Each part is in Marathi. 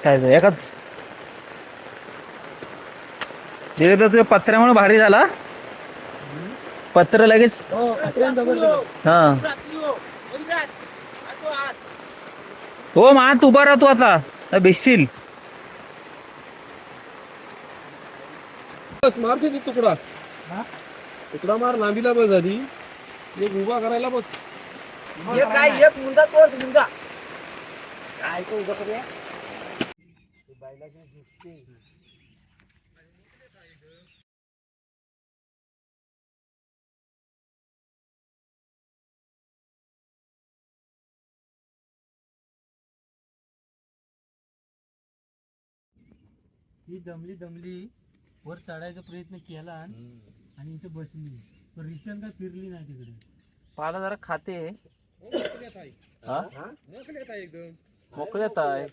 काय ते एकाच दिले तर तुझ्या पत्र्यामुळे भारी झाला. पत्र लगेच हा हो मान उभा राहतो आता भिजशील. बस मार दे तुकडा. तुकडा मार लांबीला बस झाली. एक उभा करायला बस. काय एक मुंडा तोड मुंडा काय तो उभा करूया बैलाची दिसते. ही दमली वर चढायचा प्रयत्न केला आणि इथे बसली पण रिटर्न काय फिरली नाही तिकडे. पाला जरा खाते मोकळ्यात आहे. हा मोकळ्यात आहे एकदम. मोकळ्यात आहे.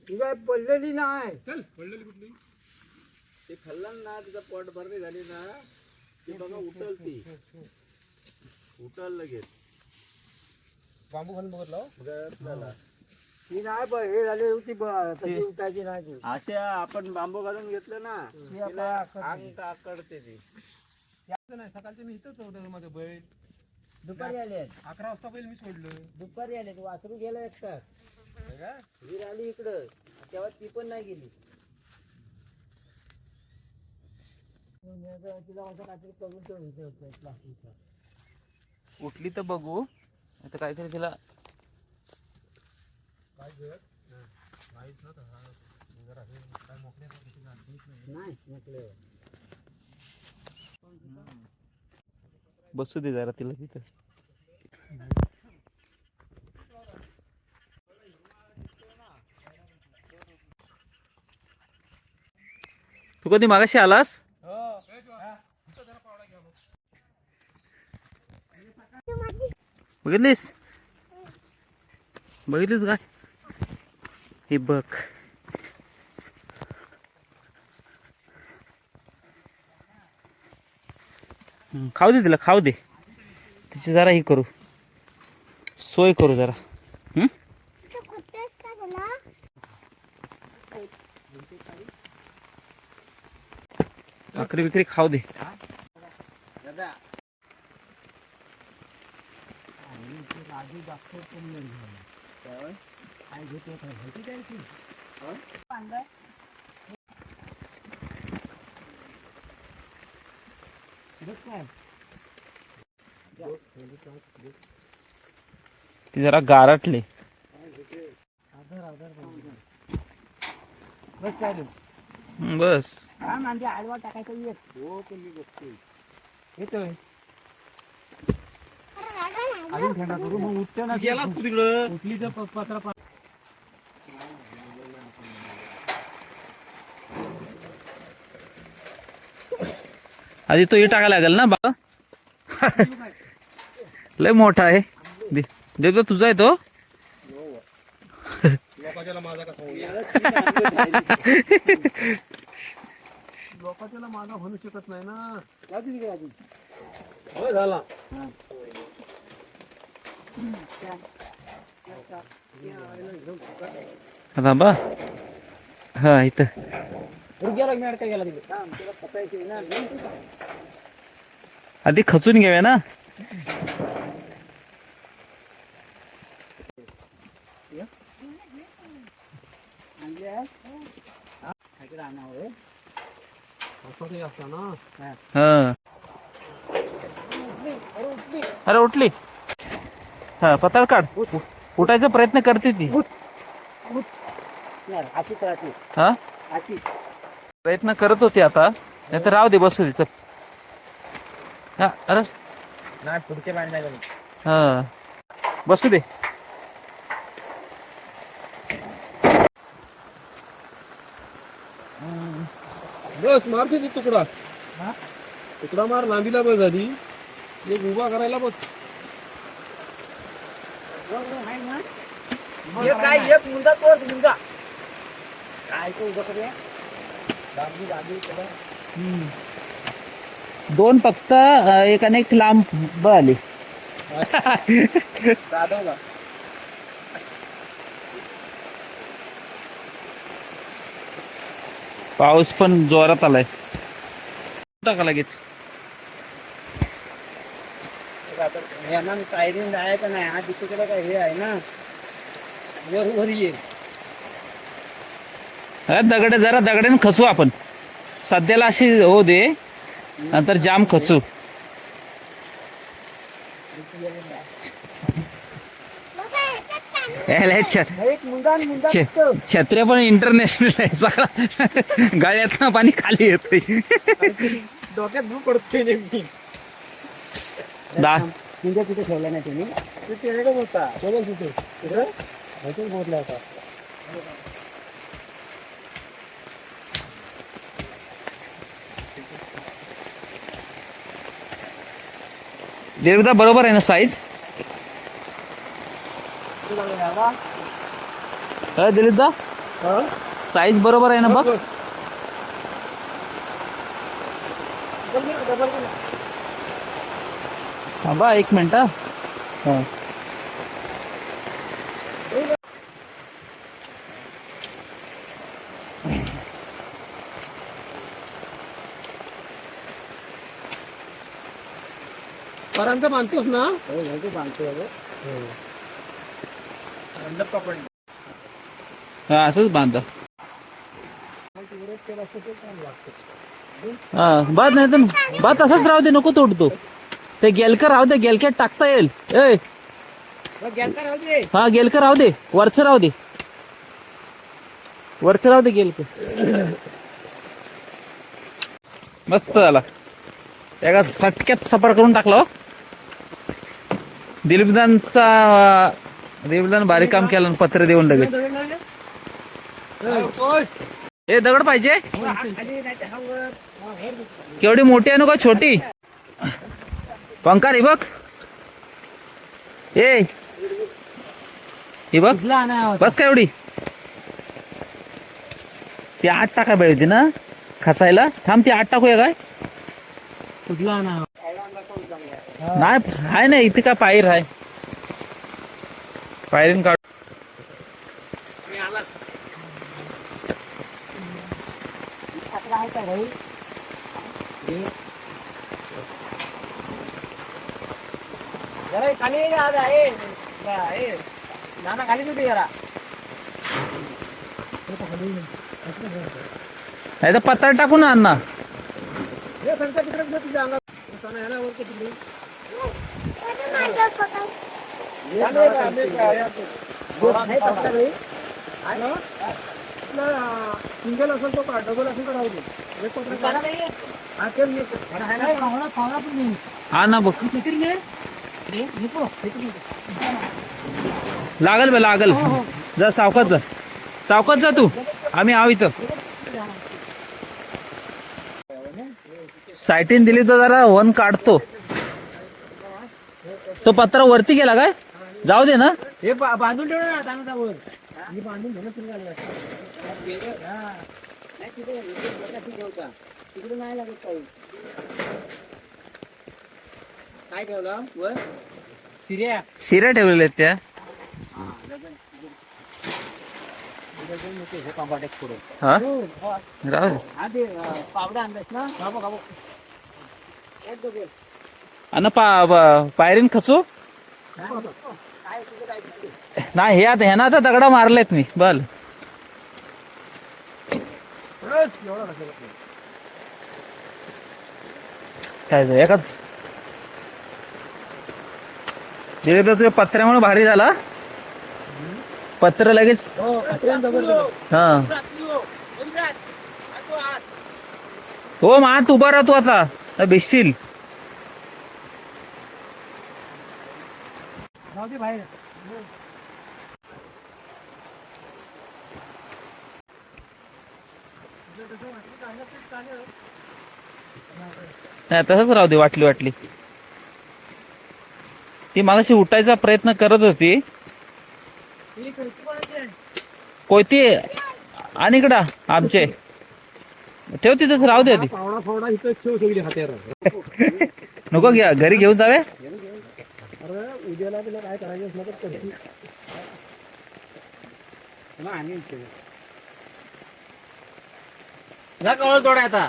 ती काय पडलेली नाही. चल पडलेली कुठली. ते खाल्लं ना तिचा पोट भरणी झाली ना ती बघा उठल ती उठल लगेच. बांबू घालून बघितला ती नाही पण हे झाली होती तशी उठायची नाही. अशा आपण बांबू घालून घेतलं ना तिला अंग आकडते ती. नाही सकाळचे मी इथंच होतो माझं बैल. दुपारी आले 11 वाजता बैल मी सोडलं. दुपारी आले वासरू गेला एकटा. है का? वीर आली इकडं तेव्हा ती पण नाही गेली. तिला असं काहीतरी करून ठेवलं प्लास्टिकचा. उठली तर बघू आता काहीतरी तिला काय गं? नाहीच ना तसा. जरा हे काय मोकळ्यात किती घालतेच नाही. नाही म्हटलं बसू दे जरा तिला तिथं. तू कधी मागाशी आलास? बघितलीस बघितलीस काय हे बघ. खाऊ दे तिला खाऊ दे. तिची जरा ही करू सोय करू जरा. भाकरी बिकरी खाऊ दे. राजू डॉक्टर पण काय घेतो माहिती काय की ती जरा गारटले. बस काय बस हा म्हणजे आडवा टाकायचा येत. हो पण मी बघतोय. येतोय अजून थंडा करू मग उठते ना. गेलास तू तिकडं. उठली तर पत्र आधी तो हे टाकायला लागेल ना बा. लय मोठा आहे. देतो तुझा आहे तो. लोकांच्याला माझा कसा होईल. लोकांच्याला माझा होऊ शकत नाही ना. हो झाला. बा हा इथं गेला मेड काय गेला तिकडे. आधी खचून घेऊया ना. हा अरे उठली. हा पताळ काढ. उठायचा प्रयत्न करते ती. अशी करायची हा अशी प्रयत्न करत होती आता. नाही तर राहू दे बसू दे. चल हा अरे नाही पुढचे बांध नाही. हा बसू दे. बस मार दे तुकडा. तुकडा मार लांबीला बस झाली. एक उभा करायला बस. काय एक मुंडा तोड मुंडा काय तो उभा करूया. दोन फक्त एक आणि एक लांब आली. पाऊस पण जोरात आलाय. टाका लगेच. यांना पायरीन जायचं नाही. हा तिकडे काय हे आहे ना, वर ये. जरा दगडाने खचू आपण. सध्याला अशी हो दे, नंतर जाम खचू. छत्र्या पण इंटरनॅशनल आहे. सगळा गळ्यातनं पाणी खाली येते. डोक्यात भू पडते नेमकी. तुमच्या तिथे ठेवला नाही तुम्ही? ते होता तिथे बोलला होता. देवदा बरोबर आहे ना साईज? दिलीपदा साईज बरोबर आहे ना बघ. बा एक मिनिट. पर्यंत बांधतोस ना? हा असंच बांधा. हा बाद नाही तर बाद तसंच राहू दे, नको तोडतो. ते गेलकर राहू दे, गेलक्यात टाकता येईल. हा गेलकर राहू दे, वरच राहू दे, वरच राहू दे गेलकर. मस्त झाला. एका सटक्यात सपाट करून टाकला. दिलीपदान भारी काम केलं. पत्र देऊन लगेच. हे दगड पाहिजे. केवढी मोठी आहे ना का छोटी? पंकार ही बघ. ए ही बघ बस का एवढी. ती 8 टाका पाहिजे ना खसायला. थांब ती 8 टाकूया काय? कुठला ना नाही आहे ना इथे. काय पायर आहे? पायरीन काढ. जरा खाली ये ना. नाना खाली कुठे जरा. नाही तर पत्ता टाकू ना अण्णा. सिंगल असेल तो का डबल असेल तर राहू दे. हा ना बघ. लागल बे लागल. जा सावकाश जा, सावकाश जा तू. आम्ही आहो इथं. साईटीन दिली तर जरा वन काढतो. तो पत्रा वरती गेला काय? जाऊ दे ना. हे बांधून ठेवलं ना तांदळावर. हे बांधून ठेवलं सुरू झालं. तिकडे नाही लागत काही. काय ठेवलं वर? शिऱ्या ठेवलेल्या आहेत त्या. हा राहू दे. आधी पावडा आणलास ना? अन पायरीन खचू नाही. हे आता ह्यानं आता दगडा मारलेत मी बल. काय एकाच दिले तर तुझ्या पत्र्यामुळे भारी झाला. पत्र लगेच. हा हो मात उभा राहतो आता भिजशील. बाहेर नाही तसंच राहू दे. वाटली ती मागाशी उठायचा प्रयत्न करत होती. कोयती आणि इकडं आमचे ठेव तिथंच राहू दे. ती पावडा फावडा इथं ठेव सगळी हात्यार. नको घ्या घरी घेऊन जावे. अरे उद्याला तुला काय करायचं असलं तर करशील. जा कवळ तोडा आता.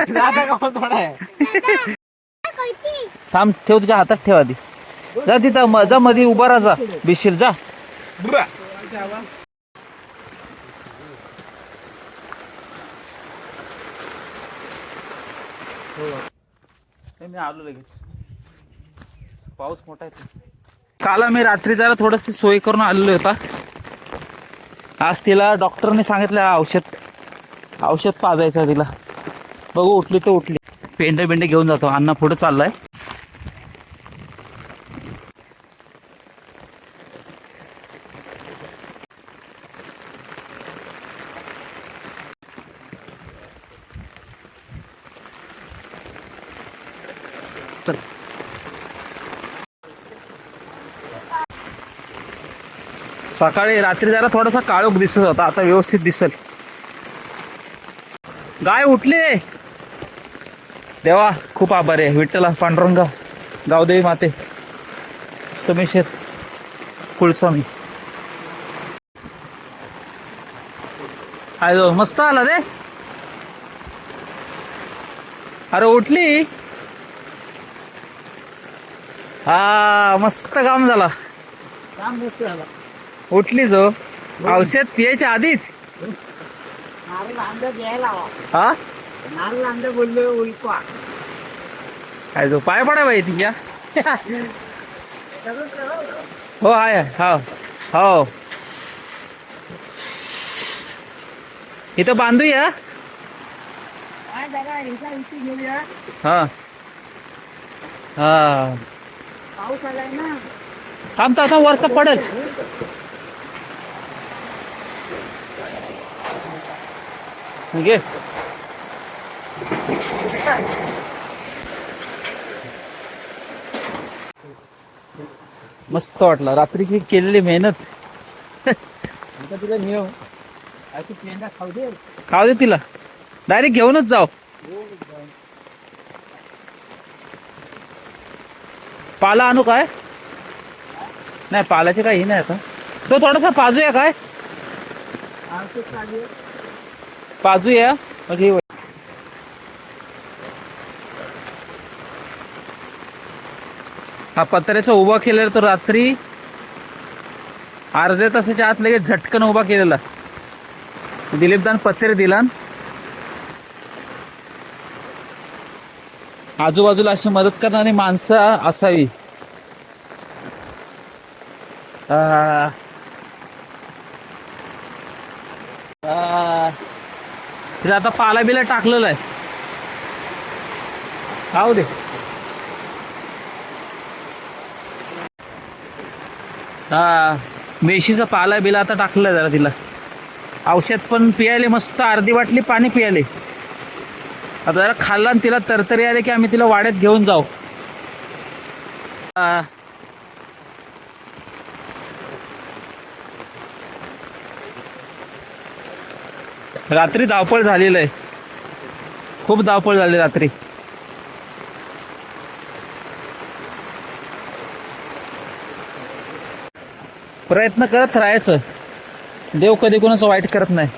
जा आता कवळ तोडा आहे. थांब, ठेव तुझ्या हातात ठेव आधी. जा तिथं जा मध्ये उभा राहा, जा भिशील जा. मी आलो लगेच. पाऊस मोठा आहे. काल आम्ही रात्री जरा थोडस सोय करून आलेलो होता. आज तिला डॉक्टरने सांगितलं औषध पाजायचं तिला. बघू उठली तर उठली. पेंडे घेऊन जातो. अण्णा पुढे चाललाय. सकाळी रात्री जरा थोडासा काळोख दिसत होता, आता व्यवस्थित दिसल. गाय उठली. देवा खूप आभार आहे. विठ्ठला पांडुरंगा गावदेवी माते समेश्वर कुलस्वामी. आयो मस्त आला रे. अरे उठली. हा मस्त काम झाला. काम मस्त झाला. उठली जो. औषध पियाच्या आधीच. नारळ आंबे घ्यायला हवा. हा नारळ आंबे बोलले उलपा. काय जो पाय पडा बाई तिच्या. हो आहे. हो हो इथं बांधूया. काय जरा एका इथे घेऊया. हा हा पाऊस आलाय ना. थांबता आता वरचा पडेल. घे. मस्त वाटलं रात्रीची केलेली मेहनत. आता तुला नेऊ अशी पेंडा खाऊ दे. खाऊ दे तिला. डायरेक्ट घेऊनच जाऊ. पाला आणू काय. नाही पालाचे काही नाही आता. तो थोडासा पाजूया काय. पाजूया म्हणजे हा पत्र्याचा उभा केलेला तो रात्री अर्ध्या तासाच्या आत लगेच झटकन उभा केलेला. दिलीपदान पत्रे दिला. आजूबाजूला अशी मदत करणारी माणसं असावी. तिला आता पाला बिला टाकलेला आहे. खाऊ दे. हा मेशीचा पाला बिला आता टाकलेला जरा तिला. औषध पण पियाले मस्त. अर्धी बाटली पाणी पियाले. आता जरा खाल्ला आणि तिला तरतरी आले की आम्ही तिला वाड्यात घेऊन जाऊ. रात्री धावपळ झालेलं आहे. खूप धावपळ झाली रात्री. प्रयत्न करत राहायचं. देव कधी कोणाचं वाईट करत नाही.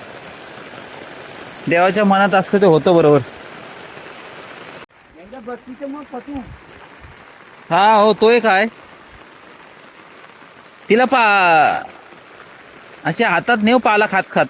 देवाच्या मनात असतं ते होतं बरोबर. बसतीचं मग फसू. हा हो तो एक आहे. तिला अशा हातात नेऊ पाला खात खात.